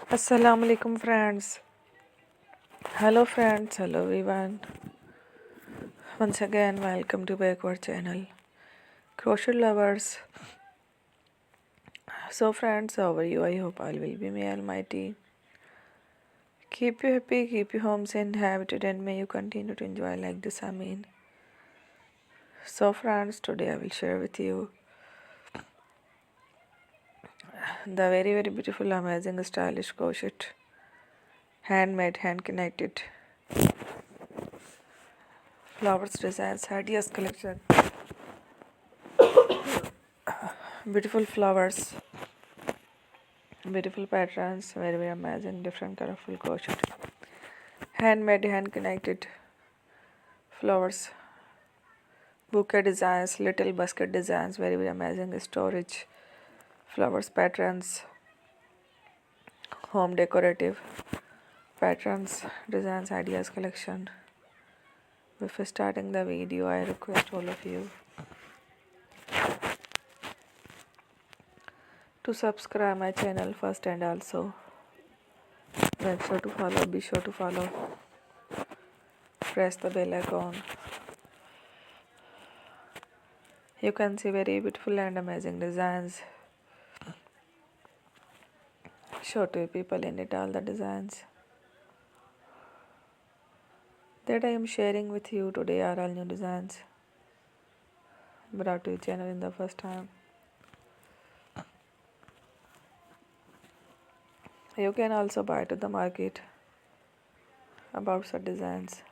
Assalamu alaikum friends. Hello friends, hello everyone. Once again, welcome to backward channel. Crochet lovers. So friends, how are you? I hope all will be may almighty. Keep you happy, keep you home and happy, and may you continue to enjoy like this. Amen. So friends, today I will share with you the very beautiful, amazing, stylish crochet, handmade, hand connected flowers designs, ideas collection, beautiful flowers, beautiful patterns, very amazing, different colorful crochet, handmade, hand connected flowers, bouquet designs, little basket designs, very amazing storage flowers patterns, home decorative patterns, designs, ideas collection. Before starting the video, I request all of you to subscribe my channel first, and also make sure to follow, be sure to follow, press the bell icon. You can see very beautiful and amazing designs. Show to people in it all the designs that I am sharing with you today are all new designs brought to your channel in the first time. You can also buy to the market about such designs.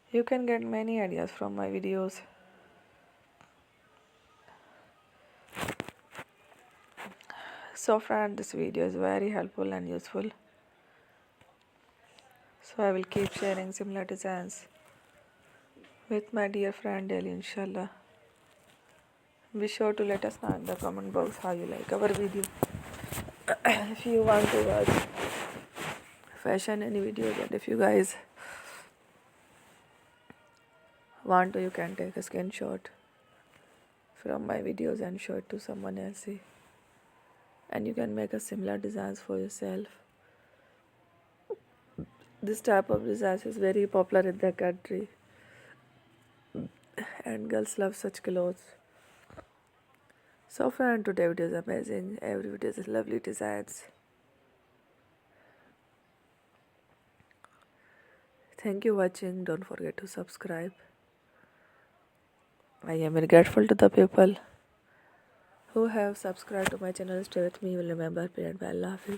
You can get many ideas from my videos. So friend, this video is very helpful and useful. So I will keep sharing similar designs with my dear friend daily, inshallah. Be sure to let us know in the comment box how you like our video. If you want to watch fashion any videos, and if you guys want to, you can take a screenshot from my videos and show it to someone else, and you can make a similar designs for yourself. This type of designs is very popular in the country, and girls love such clothes. So friend, today video is amazing. Every video is lovely designs. Thank you watching. Don't forget to subscribe. I am very grateful to the people who have subscribed to my channel. Stay with me. You will remember. Period. Bye. Allah Hafiz.